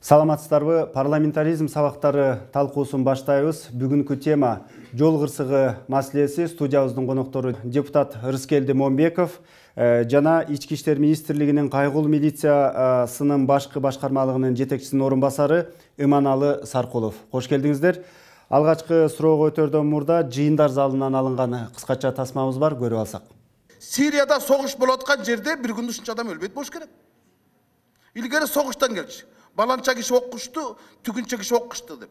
Саламатсыздарбы, парламентаризм сабактары талкуусун баштайбыз. Бүгүнкү тема жол кырсыгы маселеси. Студиябыздын коноктору депутат Рыскелди Момбеков жана Ички иштер министрлигинин кайгылуу милициясынын башкы башкармалыгынын жетекчисинин орун басары Иманалы Саркулов. Кош келдиңиздер. Алгачкы суроого өтөрдөн мурда жыйындар залынан алынган кыскача тасмабыз бар, көрүп алсак. Сирияда согуш болуп аткан жерде бир күндө ушунча адам өлбөйт болуш керек. Илгери согуштан келчү. Баланча киши оккушту, түгүнчө киши оккушту деп.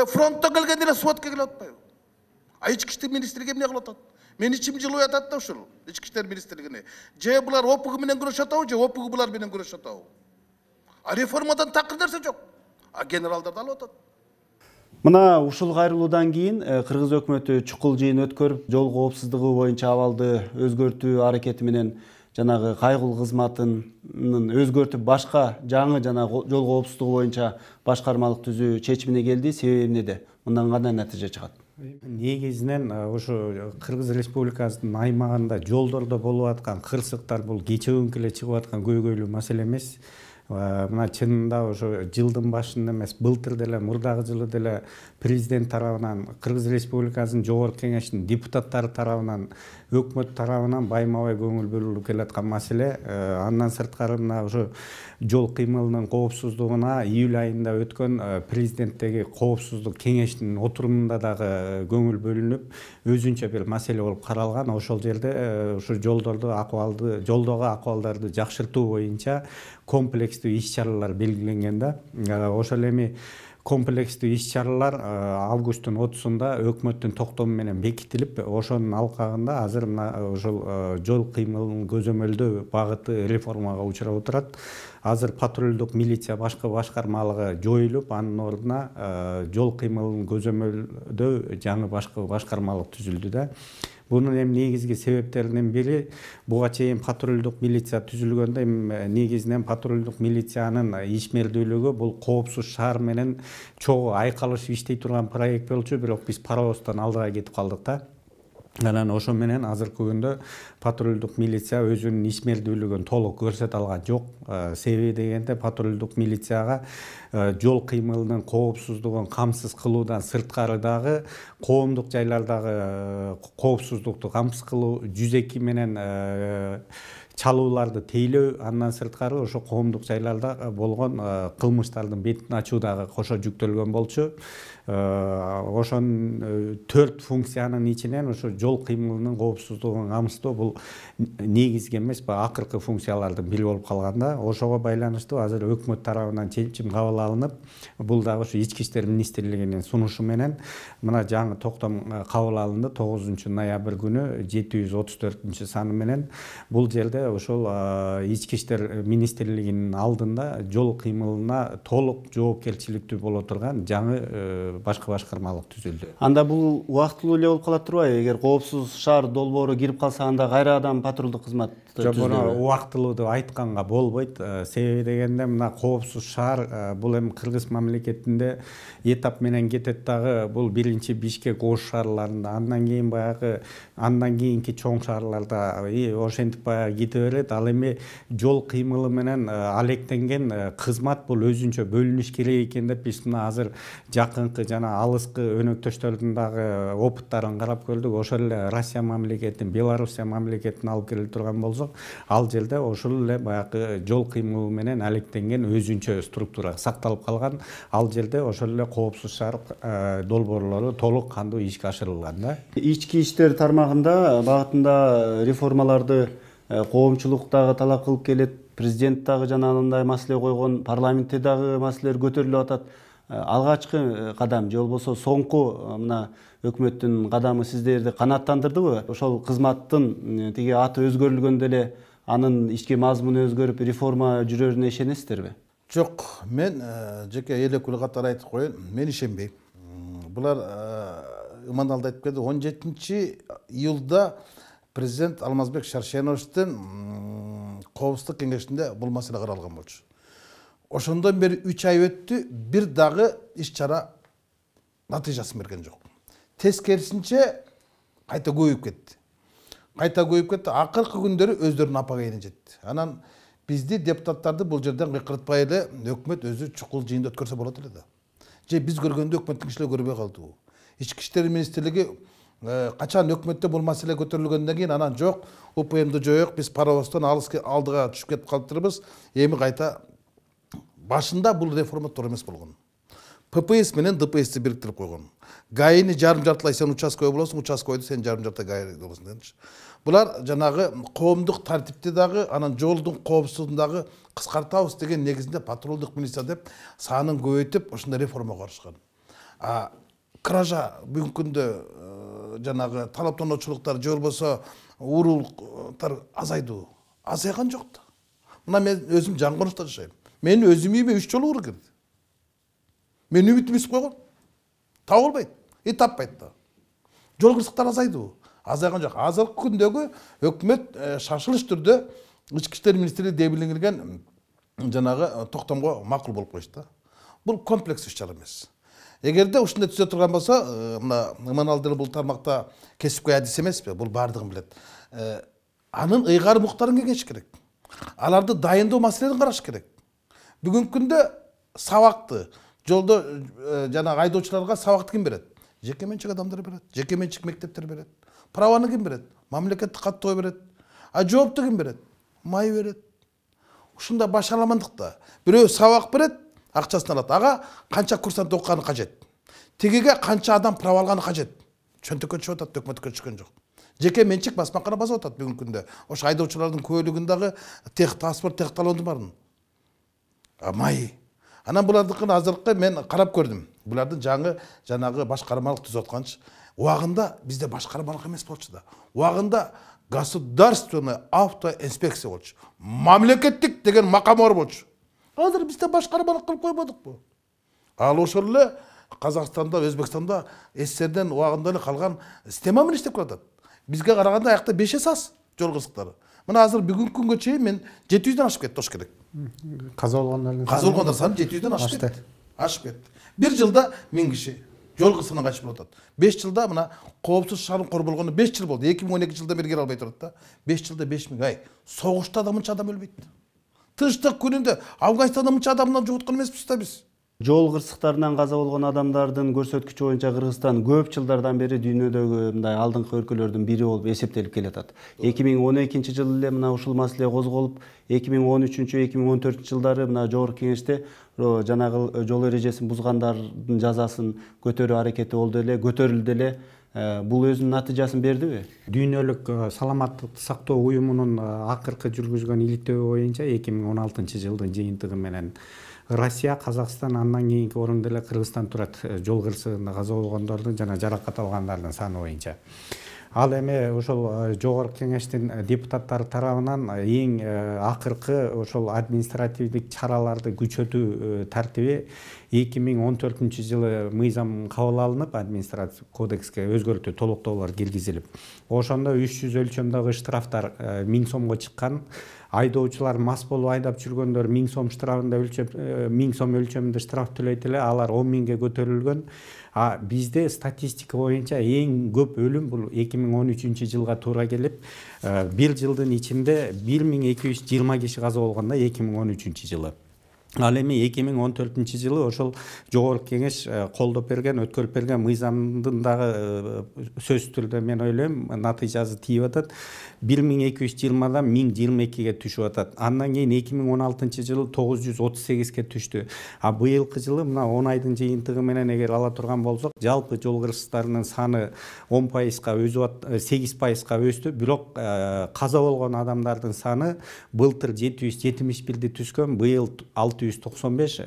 Фронттон келгенде эле сводка келип атпайбы? Ички иштер министрлиги эмне кылып атат? Мен ичим жылып атат да ушул ички иштер министрлигине. Же булар ОПГ менен күрөшүп атабы, же ОПГ булар менен күрөшүп атабы? Реформадан такыр нерсе жок. Генералдарды алып атат. Мына ушул кайрылуудан кийин Кыргыз өкмөтү чукул жыйын өткөрүп, жол коопсуздугу боюнча абалды өзгөртүү аракети менен жанагы кайгылуу кызматынын өзгөртүп башка жаңы жана жол коопсуздугу боюнча башкармалык түзүү чечимине келди. Себеби эмнеде? Мындан кандай натыйжа чыгат? Негизинен ушу Кыргыз Республикасынын аймагында жолдордо болуп аткан кырсыктар бул кечеүнкү эле чыгып аткан көйгөйлүү маселе эмес. Мына чынында ошо жылдын башында эмес, былтыр деле, мурдагы жылы деле президент тарабынан, Кыргыз Республикасынын жогорку кеңешинин депутаттары тарабынан, өкмөт тарабынан байма-бай көңүл бөлүнүп келаткан маселе. Андан сырткары мына ошо жол кыймылынын коопсуздугуна июль айында өткөн президенттеги коопсуздук кеңешинин отурумунда дагы көңүл бөлүнүп, өзүнчө бир маселе болуп каралган. Ошол жерде ушу жолдорду акыбалды, жолдогу акыбалдарды жакшыртуу боюнча комплекстүү иш-чаралар белгиленген да. Ошол эми комплекстүү иш-чаралар августтун 30-сунда өкмөттүн токтому менен бекитилип, ошонун алкагында азыр мына ошол жол кыймылын көзөмөлдөө багыты реформага учурап отурат. Азыр патрулдук милиция башкы башкармалыгы жоюлуп, анын ордуна жол кыймылын көзөмөлдөө жаңы башкы башкармалык түзүлдү да. Bunun hem негизги себептеринин бири буга чейин патрулдук милиция түзүлгөндө негизинен патрулдук милициянын ишмердүүлүгү бул коопсуз шаар менен чогуу айкалышып иштей турган проект болчу, бирок биз паровоздон алдыга кетип калдык да. Анан ошо менен азыркы күндө патрулдук милиция өзүнүн ишмердүүлүгүн толук көрсөтө алган жок. Себеби дегенде патрулдук милицияга жол кыймылынын коопсуздугун камсыз кылуудан сырткары дагы коомдук жайлардагы коопсуздукту камсыз кылуу, 102 менен чалууларды тейлөө, андан сырткары ошо коомдук жайларда болгон кылмыштардын бетин ачуу дагы кошо жүктөлгөн болчу. Ошонун 4 функциянын ичинен ошо жол кыймылынын коопсуздугун камсыздоо бул негизги эмес, акыркы функциялардын бири болуп калганда. Ошого байланыштуу азыр өкмөт тарабынан чечим кабыл алынып, бул дагы ошо Ички иштер министрлигинин сунушу менен мына жаңы токтом кабыл алынды 9-ноябрь күнү 734-саны менен. Бул жерде ошол Ички иштер министрлигинин алдында жол кыймылына толук жоопкерчиликтүү боло турган жаңы башкы башкармалык түзүлдү. Анда бул убактылуу эле болуп калат турбайбы? Эгер коопсуз шаар долбоору кирип калса, анда кайрадан патрулдук кызмат түзүлдү. Убактылуу деп айтканга болбойт. Себеби дегенде мына коопсуз шаар бул эми Кыргыз мамлекетинде этап менен кетет дагы. Бул биринчи Бишкек, Ош шаарларында, андан кийин баягы андан кийинки чоң шаарларда ошентип баягы кете берет. Ал эми жол кыймылы менен алектенген кызмат бул өзүнчө бөлүнүш керек экен деп биз мына азыр жакынкы жана алыскы өнөктөштөрдүн дагы опыттарын карап көрдүк. Ошол эле Россия мамлекетин, Белоруссия мамлекетин алып келе турган болсок, ал жерде ошол эле баягы жол кыймылы менен алектенген өзүнчө структура сакталып калган. Ал жерде ошол эле коопсуз шаар долбоорлору толук кандуу ишке ашырылган да. Ички иштер тармагында багытында реформаларды коомчулук дагы талап кылып келет. Президент дагы жана анандай маселе койгон, парламентте дагы маселелер көтөрүлүп атат. Алгачкы кадам же болбосо соңку мына өкмөттүн кадамы сиздерди канааттандырдыбы? Ошол кызматтын тиги аты өзгөрүлгөндө эле анын ички мазмуну өзгөрүп реформа жүрөрүнө ишенесиздерби? Жок, мен жеке эл өкүлү катары айтып коеюн, мен ишенбейм. Булар Иманалды айтып келди, 17-июлда президент Алмазбек Шаршеновичтин коопсуздук кеңешинде бул маселе каралган болчу. ошондон бери 3 ай өттү, бир дагы иш-чара натыйжасын берген жок. Тескерисинче кайта көбөйүп кетти. Акыркы күндөрү өздөрүнүн апагайына жетти. Анан бизди депутаттарды бул жерден кыйкыртпай эле өкмөт өзү чукул жыйында өткөрсө болот эле да. Же биз көргөндө өкмөттүн кишилери көрбөй калдыбы? Ички иштер министрлиги качан өкмөттө бул маселе көтөрүлгөндөн кийин анан жок, УПМду жоёк, биз паровоздон алдыга түшүп кетип калыптырбыз. Эми кайта башында бул реформа туура эмес болгон. ППС менен ДПСти бириктирип койгон. ГАИни жарым-жартылай сен участкой болосуң, участкойду сен жарым-жартылай ГАИ болосуң дегенчи. Булар жанагы коомдук тартипти дагы, анан жолдун коопсуздугун дагы кыскартабыз деген негизинде патрулдук милиция деп санын көбөйтүп ошондой реформа карышкан. Кража бүгүнкү күндө жанагы талаптануучулуктар же болбосо уурулуктар азайды. Азайган жок да. Мына мен өзүм Жаңгонушта жашайм. Мен өзүм үйүмө 3 жолу урур кирди. Мен үмүтүм өсүп койгон. Таба албайт, таппайт да. Жол кырсыктар азайды. Азайган жок. Азыркы күндөгү өкмөт шашылыш түрдө ички иштер министрлиги белгилеген жанагы токтомго макул болуп коюшту. Бул комплекс иш-чара эмес. Эгерде ушундай түзө турган болсо, мына Иманалдын бул тармакта кесипкөй адис эмеспи? Бул баардыгын билет. Анын ыйгар муктарын кеңеш керек. Аларды дайындоо маселелерин караш керек. Бүгүнкү күндө сабакты жолдо жанагы айдоочуларга сабакты ким берет? Жеке менчик адамдар берет. Жеке менчик мектептер берет. Праваны ким берет? Мамлекеттик каттоо берет. Жоопту ким берет? Май берет. Ушунда башаламандыкта бирөө сабак берет, акчасын алат. Ага канча курсант окуганы кажет. Тигиге канча адам права алганы кажет. Чөнтөккө чыгып атат, өкмөткө түшкөн жок. Жеке менчик басмакана басып атат бүгүнкү күндө. Ошо айдоочулардын көбөлүгүндөгү техпаспорт, техталондун барын. Май. Анан булардыкын азыркы мен карап көрдүм. Булардын жанагы башкармалык түзүп атканчы. Убагында бизде башкармалык эмес болчу да. Убагында государственная автоинспекция болчу. Мамлекеттик деген макам бар болчу. Азыр бизде башкармалык кылып койбодукпу? Ал ошол эле Казакстанда, Өзбекстанда СССРден убагында эле калган система менен иштеп калат. Бизге караганда аякта 5 эсе аз жол кырсыктары. Мына азыр бүгүнкү күнгө чейин мен 700дөн ашып кетти, ош керек. Каза болгондор саны 700дөн ашып кетти. Ашып кетти. Бир жылда 1000 киши жол кырсыгынан качып атат. 5 жылда мына коопсуз шаарын кор болгону 5 жыл болду. 2012 жылда бери келе албай турат да. 5 жылда 5000. Ай, согушта да мынча адам өлбөйт. Тынчтык күнүндө Афганистанда мынча адамдан жоготкон эмеспиз да биз. Жол кырсыктарынан каза болгон адамдардын көрсөткүчү боюнча Кыргызстан көп жылдардан бери дүйнөдөгү мындай алдыңкы өлкөлөрдүн бири болуп эсептелип келатат. 2012 жылы эле мына ушул маселе козголуп, 2013-2014 жылдары мына Жогорку Кеңеште жанагы жол эрежесин бузгандардын жазасын көтөрүү аракети болду эле, көтөрүлдү эле. Бул өзүнүн натыйжасын бердиби? Дүйнөлүк саламаттыкты сактоо уюмунун акыркы жүргүзгөн иликтөө боюнча 2016 жылдын жыйынтыгы менен Россия, Казакстан, андан кийинки орунда эле Кыргызстан турат жол кырсыгында каза болгондордун жана жаракат алгандардын саны боюнча. Ал эми ошол Жогорку Кеңештин депутаттары тарабынан эң акыркы ошол административдик чараларды күчөтүү тартиби 2014 жылы мыйзам кабыл алынып, административ кодекске өзгөртүү толуктоолор киргизилип, ошондо 300 өлчөмдөгү штрафтар 1000 сомго чыккан. Айдоочулар мас болуп айдап жүргөндөр 1000 сом штрафында 1000 сом өлчөмүндө штраф төлөйт эле, алар 10 миңге көтөрүлгөн. Бизде статистика боюнча эң көп өлүм бул 2013 жылга туура келип, бир жылдын ичинде 1220 киши каза болгондо 2013 жылы. Ал эми 2014 жылы ошол Жогорку Кеңеш колдоп берген, өткөрүп берген мыйзамдын дагы сөзсүз түрдө мен ойлойм натыйжасы тийип атат. 1220дан 1022ге түшүп атат. Андан кийин 2016 жылы 938ге түштү. Быйылкы жылы мына 10 айдын жыйынтыгы менен эгер ала турган болсок, жалпы жол кырсыктарынын саны 10%га өсүп, 8%га өстү. Бирок каза болгон адамдардын саны былтыр 771ди түшкөн, быйыл 695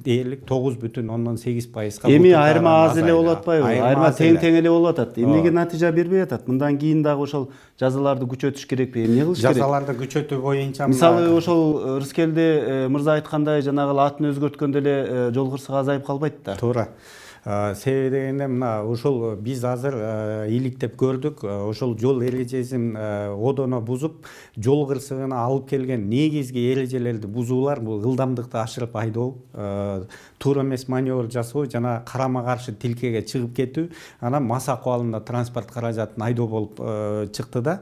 дээрлик 9,8%га. Эми айырма аз эле болуп атпайбы? Айырма тең эле болуп атат. Эмнеге натыйжа бербей атат? Мындан кийин дагы ошол жазаларды күчөтүш керекпи? Эмне кылыш керек? Жазаларды күчөтүү боюнча мисалы ошол Рыскелде мырза айткандай жанагы атын өзгөрткөндө эле жол кырсыгы азайып калбайт да. Туура. Себеби дегенде мына ошол биз азыр иликтеп көрдүк, ошол жол эрежесин одоно бузуп, жол кырсыгына алып келген негизги эрежелерди бузуулар бул ылдамдыкты ашырып айдоо, туура эмес маневр жасоо жана карама каршы тилкеге чыгып кетүү, анан мас акыбалында транспорт каражатын айдоо болуп чыкты да.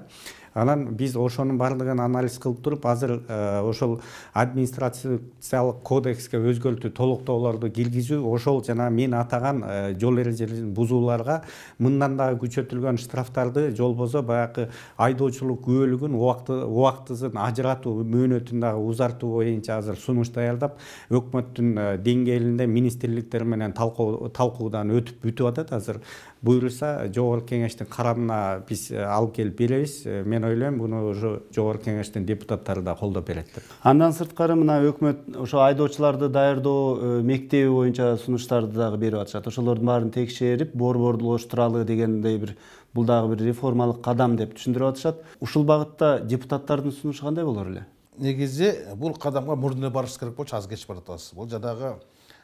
Анан биз ошонун бардыгын анализ кылып туруп, азыр ошол администрациялык кодекске өзгөртүү толуктоолорду киргизүү, ошол жана мен атаган жол эрежелерин бузууларга мындан дагы күчөтүлгөн штрафтарды, же болбосо баягы айдоочулук күбөлүгүн убактысын ажыратуу мөөнөтүн дагы узартуу боюнча азыр сунуш даярдап, өкмөттүн деңгээлинде министрликтер менен талкуудан өтүп бүтүп атат. Азыр буюрса жогорку кеңештин карамына биз алып келип беребиз. Мен ойлойм, буну уже жогорку кеңештин депутаттары да колдоп берет деп. Андан сырткары мына өкмөт ошо айдоочуларды даярдоо мектеби боюнча сунуштарды дагы берип атышат. Ошолордун баарын текшерип, борборлоштуралы дегендей бул дагы бир реформалык кадам деп түшүндүрүп атышат. Ушул багытта депутаттардын сунушу кандай болор эле? Негизи бул кадамга мурдун эле барыш керек болчу, аз кеч барып атабыз. Бул жанагы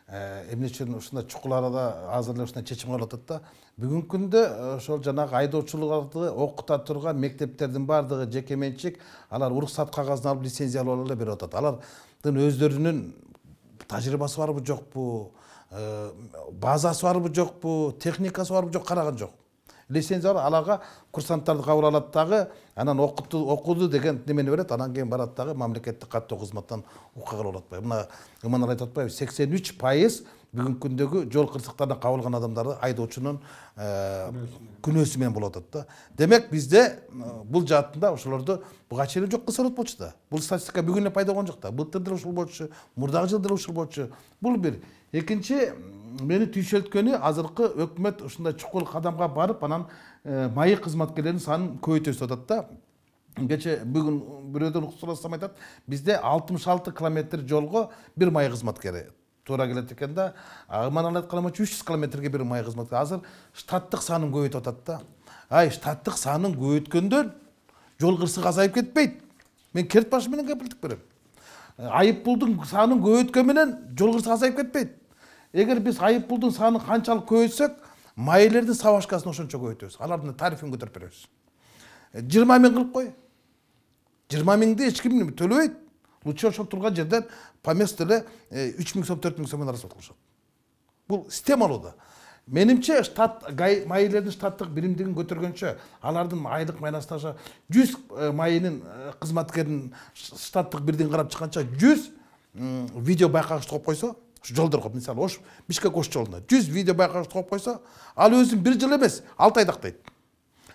эмне үчүн ушундай чукуларда азыр эле ушундай чечим кылып атат да. Бүгүнкү күндө ошол жанагы айдоочуларды окута турган мектептердин баардыгы жеке менчик, алар уруксат кагазын алып лицензиялап эле берип атат. Алардын өздөрүнүн тажрыйбасы барбы жокпу, базасы барбы жокпу, техникасы барбы жок, караган жок. Лицензия бар, аларга курсанттарды кабыл алат дагы, анан окуду деген немени берет, анан кийин барат дагы мамлекеттик каттоо кызматтан укуга алып атпайбы. Мына ыманар айтып атпайбы, 83% бүгүнкү күндөгү жол кырсыктарына кабылган адамдарды айдоочунун күнөөсү менен болуп атат да. Демек бизде бул жаатында ошолорду буга чейин жок кылса болот болчу да. Бул статистика бүгүн эле пайда болгон жок да. Былтыр деле ушул болчу, мурдагы жылы деле ушул болчу. Бул бир. Экинчи, мени түйшөлткөнү азыркы өкмөт ушундай чукул кадамга барып, анан майы кызматкерлердин санын көбөйтөбүз деп атат да. Кече бүгүн бирөөдөн сурасам айтат, бизде 66 километр жолго бир майы кызматкери туура келет экен да. Манан айтканым 300 километрге бир майы кызматкери. Азыр штаттык санын көбөйтүп атат да. Ай, штаттык санын көбөйткөндөн жол кырсыгы азайып кетпейт. Мен керт башы менен кепилдик берем. Айыппулдун санын көбөйткөн менен жол кырсыгы азайып кетпейт. Эгер биз айыппулдун санын канчалык көбөйтсөк, майылердин сабашкасын ошончо көбөйтөбүз. Алардын тарифин көтөрүп беребиз. 20 миң кылып кой. 20 миңди эч ким төлөбөйт. Лучше ошол турган жерден по месту эле 3 миң сом, 4 миң сомдон расход кылышат. Бул системалуу да. Менимче штат майылердин штаттык биримдигин көтөргөнчө, алардын айлык майнасы таша 100 майынын кызматкеринин штаттык бирдигин карап чыкканча 100 видео байкагычты коюп койсо, жолдор коюп, мисалы Ош Бишкек Ош жолунда 100 видео байкагычты коюп койсо, ал өзүн 1 жыл эмес, 6 ай дактайт.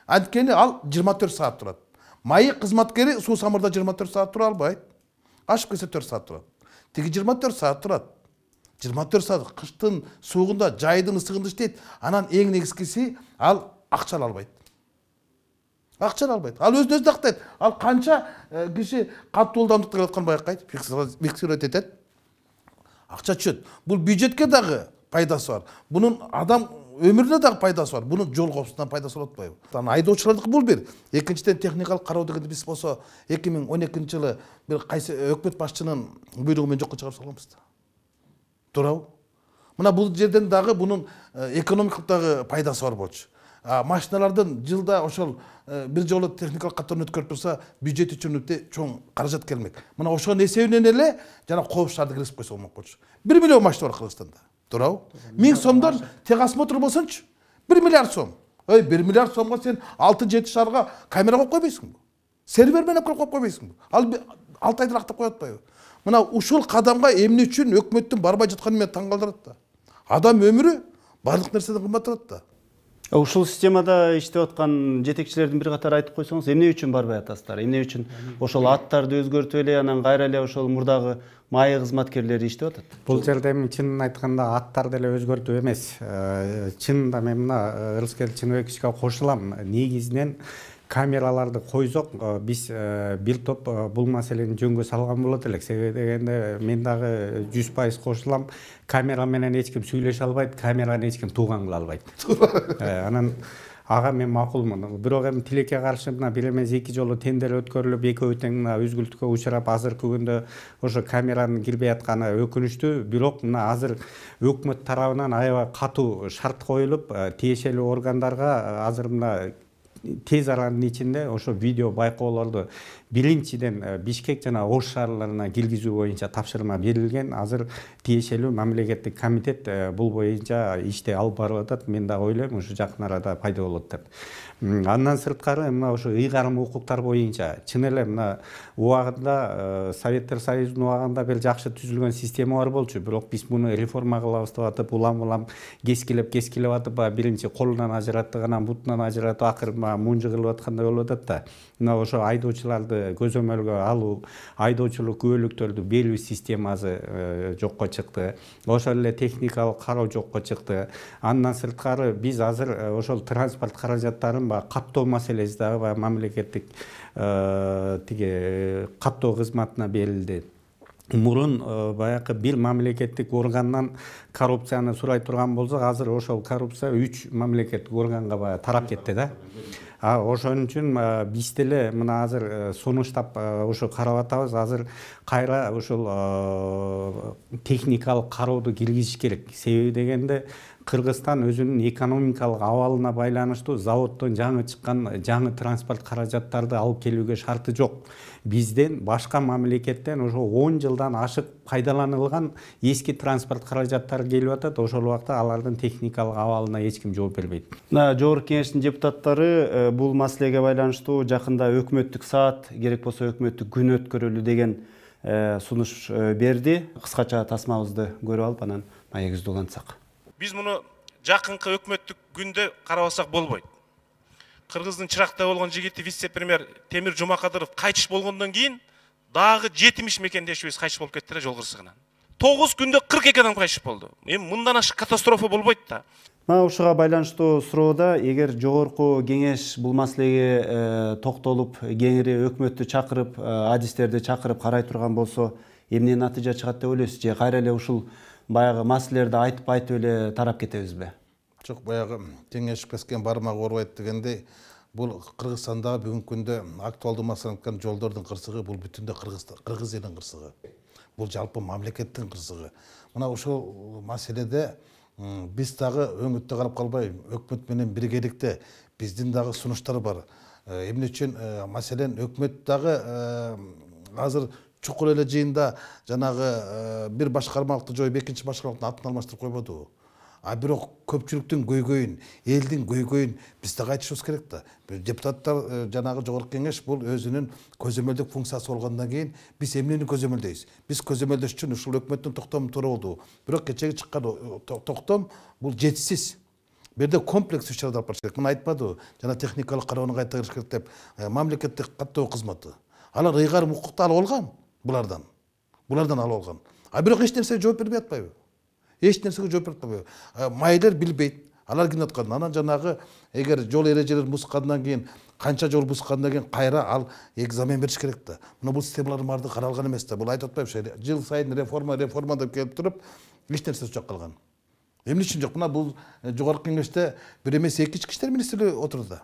Анткени ал 24 саат турат. Майы кызматкери суу самырда 24 саат тура албайт. Ашып кетсе 4 саат турат. Тиги 24 саат турат. 24 саат кыштын суугунда, жайдын ысыгында иштейт. Анан эң негизгиси ал акча ала албайт. Акча ала албайт. Ал өзүн өзү дактайт. Ал канча киши каттуу ылдамдыкта келатканын байкайт, фиксировать этет. Акча түшөт. Бул бюджетке дагы пайдасы бар. Бунун адам өмүрүнө дагы пайдасы бар. Бунун жол коопсуздугуна пайдасы болуп атпайбы? Айдоочулардыкы бул бир. Экинчиден техникалык кароо дегенди биз болсо 2012-жылы бир кайсы өкмөт башчынын буйругу менен жокко чыгарып салганбыз да. Туурабы? Мына бул жерден дагы бунун экономикалык дагы пайдасы бар болчу. Машиналардын жылда ошол бир жолу техникалык каттоон өткөрүп турса, бюджет үчүн өтө чоң каражат келмек. Мына ошонун эсебинен эле жана коопчуларды киргизип койсо болмок болчу. 1 миллион машина бар Кыргызстанда. Туурабы? 1000 сомдон техосмотр болсончу 1 миллиард сом. 1 миллиард сомго сен 6-7 шаарга камера коюп койбойсуңбу? Сервер менен коюп койбойсуңбу? Ал 6 айда актап коет атпайбы? Мына ушул кадамга эмне үчүн өкмөттүн барбай жатканы мени таң калтырат да. Адам өмүрү барлык нерседен кымбат турат да. Ушул системада иштеп аткан жетекчилердин бир катары айтып койсоңуз, эмне үчүн барбай атасыздар? Эмне үчүн ошол аттарды өзгөртүп эле, анан кайра эле ошол мурдагы майы кызматкерлери иштеп атат? Бул жерде эми чынын айтканда аттар деле өзгөртүү эмес. Чынында мен мына Ырыскел Чыныбековичке кошулам. Негизинен камераларды койсок, биз бир топ бул маселени жөнгө салган болот элек. Себеби дегенде мен дагы 100% кошулам. Камера менен эч ким сүйлөшө албайт, камераны эч ким тууган кыла албайт. Анан ага мен макулмун. Бирок эми тилекке каршы мына бир эмес 2 жолу тендер өткөрүлүп, экөө тең мына үзгүлтүккө учурап, азыркы күндө ошо камеранын кирбей атканы өкүнүчтүү. Бирок мына азыр өкмөт тарабынан аябай катуу шарт коюлуп, тиешелүү органдарга азыр мына тез аранын ичинде ошо видео байкоолорду биринчиден Бишкек жана Ош шаарларына киргизүү боюнча тапшырма берилген. Азыр тиешелүү мамлекеттик комитет бул боюнча ишти алып барып атат. Мен да ойлойм, ушу жакын арада пайда болот деп. Андан сырткары мына ошо ыйгарым укуктар боюнча чын эле мына убагында Советтер Союзунун убагында бир жакшы түзүлгөн система бар болчу. Бирок биз муну реформа кылабыз деп атып, улам кескилеп атып, биринчи колунан ажыраттык, анан бутунан ажыратып, акыры мунжу кылып аткандай болуп атат да. Мына ошо айдоочуларды көзөмөлгө алуу, айдоочулук күбөлүктөрдү берүү системасы жокко чыкты. Ошол эле техникалык кароо жокко чыкты. Андан сырткары биз азыр ошол транспорт каражаттарын каттоо маселеси дагы мамлекеттик тиги каттоо кызматына берилди. Мурун баягы бир мамлекеттик органдан коррупцияны сурай турган болсок, азыр ошол коррупция 3 мамлекеттик органга тарап кетти да. Ошон үчүн биз деле мына азыр сунуштап ошо карап атабыз. Азыр кайра ошол техникалык карооду киргизиш керек. Себеби дегенде Кыргызстан өзүнүн экономикалык абалына байланыштуу заводдон жаңы чыккан жаңы транспорт каражаттарды алып келүүгө шарты жок. Бизден башка мамлекеттен ошо 10 жылдан ашык пайдаланылган эски транспорт каражаттары келип атат. Ошол убакта алардын техникалык абалына эч ким жооп бербейт. Жогорку Кеңештин депутаттары бул маселеге байланыштуу жакында өкмөттүк саат, керек болсо өкмөттүк күн өткөрөлү деген сунуш берди. Кыскача тасмабызды көрүп алып, анан маегибизди улантсак. Биз муну жакынкы өкмөттүк күндө карабасак болбойт. Кыргыздын чыракта болгон жигити вице-премьер Темир Жумакадыров кайтыш болгондон кийин дагы 70 мекендешибиз кайтыш болуп кетти жол кырсыгынан. 9 күндө 42 адам кайтыш болду. Эми мындан ашык катастрофа болбойт да. Ушуга байланыштуу суроода, эгер жогорку кеңеш бул маселеге токтолуп, кеңири өкмөттү чакырып, адистерди чакырып карай турган болсо, эмне натыйжа чыгат деп ойлойсуз? Же кайра эле ушул баягы маселелерди айтып эле тарап кетебизби? Жок, баягы теңешип кескен бармак оорубайт дегендей, бул Кыргызстандагы бүгүнкү күндө актуалдуу маселе жолдордун кырсыгы, бул бүтүндө Кыргыз элинин кырсыгы. Бул жалпы мамлекеттин кырсыгы. Мына ушул маселеде биз дагы өңүттө карап калбай, өкмөт менен биргеликте биздин дагы сунуштар бар. Эмне үчүн маселен өкмөт дагы азыр чукул эле жыйында жанагы бир башкармалыкты жоюп, экинчи башкармалыктын атын алмаштырып койбодубу? Бирок көпчүлүктүн көйгөйүн, элдин көйгөйүн биз да айтышыбыз керек да. Депутаттар жанагы жогорку кеңеш бул өзүнүн көзөмөлдүк функциясы болгондон кийин биз эмнени көзөмөлдөйбүз? Биз көзөмөлдөш үчүн ушул өкмөттүн токтому туура болду. Бирок кечеги чыккан токтом бул жетишсиз. Бу жерде комплекс иш-чаралар алып барыш керек. Мына айтпадыбы? Жана техникалык кароону кайта кырыш керек деп, мамлекеттик каттоо кызматы. Алар ыйгарым укукту алып алган булардан. Булардан алып алган. Бирок эч нерсе жооп бербей атпайбы? Эч нерсеге жооп берип атпайбы? Майлер билбейт. Алар ким аткан? Анан жанагы эгер жол эрежелерин бузгандан кийин, канча жол бузгандан кийин кайра ал экзамен бериш керек да. Мына бул системалардын баардыгы каралган эмес да. Бул айтып атпайбы? Жыл сайын реформа деп келип туруп, эч нерсе жок калган. Эмне үчүн жок? Мына бул жогорку кеңеште бир эмес 2 ички иштер министри отурду.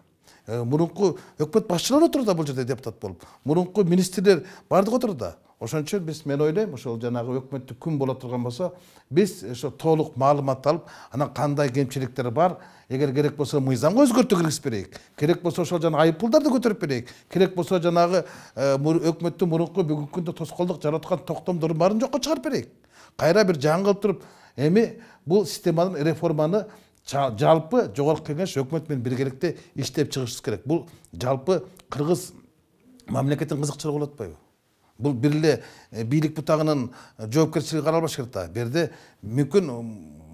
Мурунку өкмөт башчылары отурду бул жерде депутат болуп. Мурунку министрлер баардыгы отурду. Ошон үчүн биз мен ойлойм, ошол жанагы өкмөттүк күн боло турган болсо, биз ошо толук маалымат алып, анан кандай кемчиликтер бар, эгер керек болсо мыйзамга өзгөртүү киргизип берейик. Керек болсо ошол жана айыппулдарды көтөрүп берейик. Керек болсо жанагы өкмөттүн мурунку бүгүнкү күндө тоскоолдук жараткан токтомдордун баарын жокко чыгарып берейик. Кайра бир жаңгылып туруп, эми бул системанын реформаны жалпы жогорку кеңеш өкмөт менен биргеликте иштеп чыгышыбыз керек. Бул жалпы Кыргыз мамлекеттин кызыкчылыгы болуп атпайбы? Бул бир эле бийлик бутагынын жоопкерчилиги каралбаш керек да. Бу жерде мүмкүн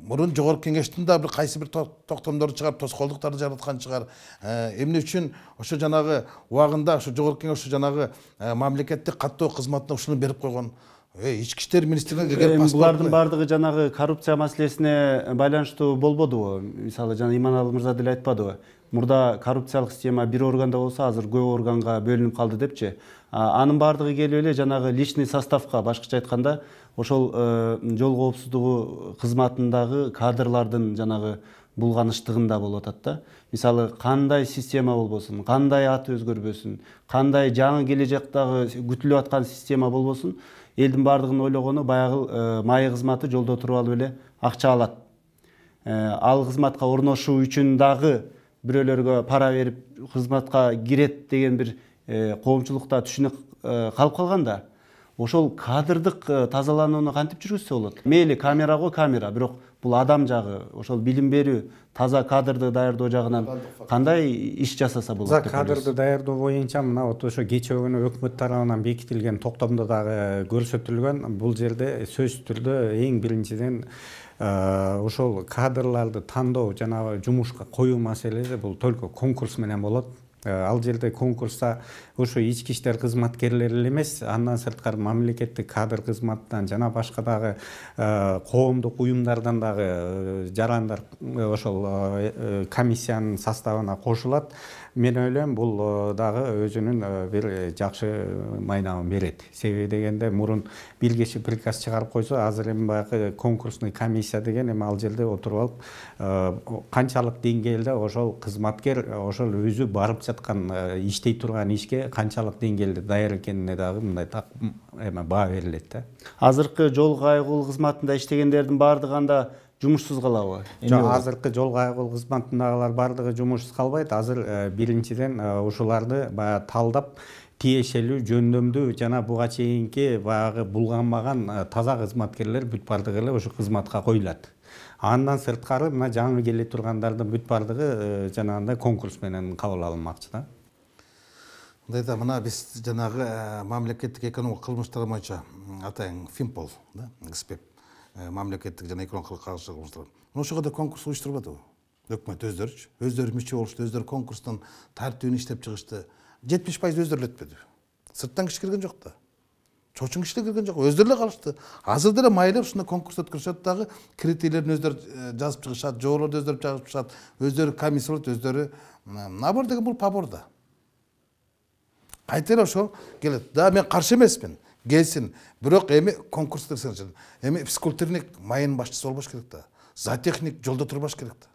мурун жогорку кеңештин да бир кайсы бир токтомдорду чыгарып, тоскоолдуктарды жараткан чыгар. Эмне үчүн ошо жанагы убагында ошо жогорку кеңеш жанагы мамлекеттик каттоо кызматына ушуну берип койгон. Ички иштер министрлигине келген паспорт. Булардын баардыгы жанагы коррупция маселесине байланыштуу болбодубу? Мисалы жана Иманалы мырза деле айтпадыбы? Мурда коррупциялык система бир органда болсо, азыр көп органга бөлүнүп калды депчи. Анын баардыгы келип эле жанагы личный составка, башкача айтканда, ошол жол коопсуздугу кызматындагы кадрлардын жанагы булганыштыгында болуп атат да. Мисалы кандай система болбосун, кандай аты өзгөрбөсүн, кандай жаңы кележектагы күтүлүп аткан система болбосун, элдин бардыгын ойлогону баягы май кызматы жолдо туруп алып эле акча алат. Ал кызматка орношуу үчүн дагы бирөөлөргө пара берип кызматка кирет деген бир коомчулукта түшүнүк калып калганда, ошол кадрдык тазаланууну кантип жүргүзсө болот? Мейли камера го камера, бирок бул адам жагы, ошол билим берүү, таза кадрды даярдоо жагынан кандай иш жасаса болот? За кадрды даярдоо боюнча мына вот ошо кечээ күнү өкмөт тарабынан бекитилген токтомдо дагы көрсөтүлгөн. Бул жерде сөзсүз түрдө эң биринчиден ошол кадрларды тандоо жана жумушка коюу маселеси бул только конкурс менен болот. Ал жерде конкурста ошо ички иштер кызматкерлери эле эмес, андан сырткары мамлекеттик кадр кызматтан жана башка дагы коомдук уюмдардан дагы жарандар ошол комиссиянын составына кошулат. Мен ойлойм бул дагы өзүнүн бир жакшы майнабын берет. Себеби дегенде мурун билгечи приказ чыгарып койсо, азыр эми баягы конкурсный комиссия деген эми ал жерде отуруп алып канчалык деңгээлде ошол кызматкер ошол өзү барып жаткан иштей турган ишке канчалык деңгээлде даяр экенине дагы мындай эме баа берилет да. Азыркы жол кайгыл кызматында иштегендердин баардыгы анда жумушсуз калабы? Жок, азыркы жол кайгыл кызматындагылар баардыгы жумушсуз калбайт. Азыр биринчиден ушуларды баягы талдап тиешелүү, жөндөмдүү жана буга чейинки баягы булганмаган таза кызматкерлер бүт бардыгы эле ошо кызматка коюлат. Андан сырткары мына жаңы келе тургандардын бүт бардыгы жанагындай конкурс менен кабыл алынмакчы да. Мындайда мына биз жанагы мамлекеттик экономик кылмыштар боюнча атайын Фимпол, да, ГСП, мамлекеттик жана экономикалык кылмыштар. Ошого да конкурс уюштурбадыбы? Өкмөт өздөрү мүчө болушту, өздөрү конкурстун тартибин иштеп чыгышты. 70% өздөрү эле өтпөдү. Сырттан киши кирген жок да. Чоочун кишилер кирген жок, өздөрү эле калышты. Азыр деле майлап ушундай конкурс өткөрүшөт дагы, критерийлерин өздөрү жазып чыгышат, жоолорду өздөрү жазып чыгышат, өздөрү комиссия болот, өздөрү набор деген бул пабор да. Кайтара ошол келет. Да, мен каршы эмесмин. Келсин. Бирок эми конкурс өткөрүшөт. Эми физкультурник майын башчысы болбош керек да. Зоотехник жолдо турбаш керек да.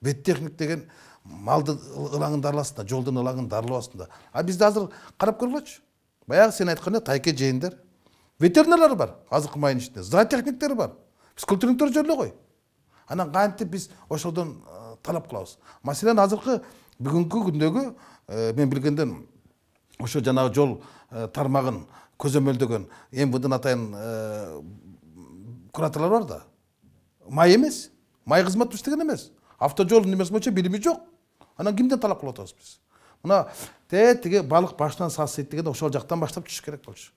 Веттехник деген малды ылаңын дарласын да, жолдун ылаңын дарлабасын да. А бизде азыр карап көргүлөчү. Баягы сен айткандай тайке жээндар, ветеринарлар бар, азыркы майын ичинде, зоотехниктер бар. Физкультурниктер жөн эле кой. Анан кантип биз ошолдон талап кылабыз. Маселен азыркы бүгүнкү күндөгү мен билгенден ошо жанагы жол тармагын көзөмөлдөгөн МВДнын атайын кураторлор бар да. Май эмес, май кызмат иштеген эмес. Автожолдун немеси боюнча билими жок. Анан кимден талап кылып атабыз биз? Мына тиги балык башынан сасыйт дегенде ошол жактан баштап түшүш керек болчу.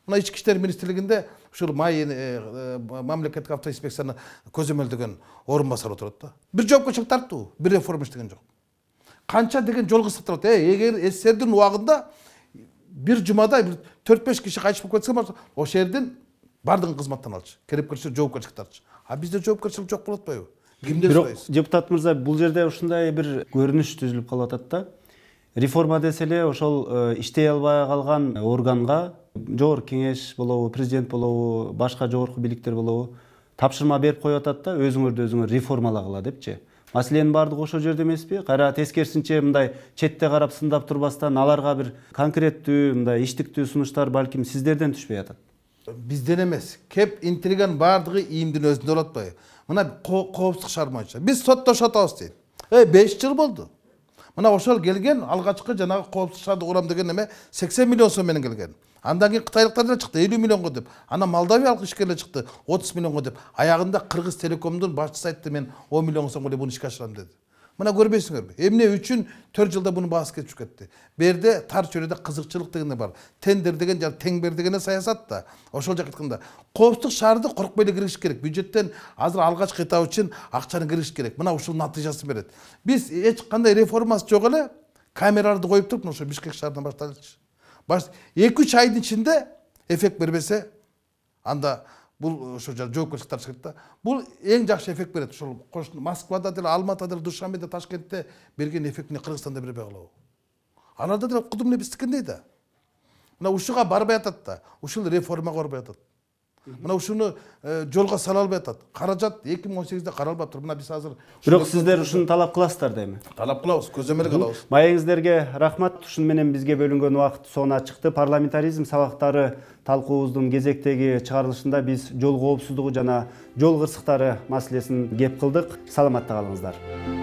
Мына ички иштер министрлигинде ушул май мамлекеттик автоинспекцияны көзөмөлдөгөн орун басар отурат да. Бир жоопкерчилик тарттыбы? Бир реформа иштеген жок. Канча деген жол кысылтырат. Эгер СССРдин убагында бир жумада 4-5 киши кайтыш болуп кетсе, ошол жерден бардыгын кызматтан алчу. Керепкерчилик жоопкерчилик тартчу. А бизде жоопкерчилик жок болот атпайбы? Кимден сурайбыз? Депутат мырза, бул жерде ушундай бир көрүнүш түзүлүп калып атат да. Реформа десе эле ошол иштей албай калган органга жогорку кеңеш болобу, президент болобу, башка жогорку бийликтер болобу тапшырма берип коюп атат да, өзүңөрдү өзүңөр реформалагыла депчи. Маселенин баардыгы ошол жерде эмеспи? Кайра тескерисинче мындай четте карап сындап турбастан аларга бир конкреттүү, мындай иштиктүү сунуштар балким сиздерден түшпөй атат. Бизден эмес. Кеп интирген баардыгы ийимдин өзүндө болот атпайбы? Мына коопсуздук шаар боюнча биз соттошотабыз дейт. 5 жыл болду. Мына ошол келген алгачкы жанагы коопсуздук шаарды курам деген эме 80 миллион сом менен келген. Андан кийин кытайлыктар деле чыкты 50 миллионго деп. Анан молдавиялык ишкерлер чыкты 30 миллионго деп. Аягында Кыргыз Телекомдун башчысы айтты, мен 10 миллион сомго эле буну ишке ашырам деди. Мына көрбөйсүңөрбү? Эмне үчүн 4 жылда буну баасы кетип кетти. Берде тар чөйрөдө кызыкчылык деген бар. Тендер деген жана тең бер деген саясат да. Ошол жакка айтканда коопсуздук шаарды коркпой эле киргизиш керек. Бюджеттен азыр алгачкы этап үчүн акчаны киргизиш керек. Мына ушул натыйжасын берет. Биз эч кандай реформасы жок эле камераларды коюп туруп, ошо Бишкек шаарынан баштайлычы. 2-3 айдын ичинде эффект бербесе, анда бул ошо жоопкерчилик тартыш керек да. Бул эң жакшы эффект берет. Ошол Москвада деле, Алматыда деле, Душанбеде, Ташкентте берген эффектини Кыргызстанда бербей калабы? Аларда деле кудум эле биздикиндей да. Мына ушуга барбай атат да. Ушул реформага барбай атат. мына ушуну жолго сала албай атат. Каражат 2018-де каралбай тур. Мына биз азыр Бирок сиздер ушуну талап кыласыздар дейми? талап кылабыз, көзөмөлгө алабыз. Маегиңиздерге рахмат. Ушун менен бизге бөлүнгөн убакыт соңуна чыкты. Парламентаризм сабактары талкуубуздун кезектеги чыгарылышында биз жол коопсуздугу жана жол кырсыктары маселесин кеп кылдык. Саламатта калыңыздар.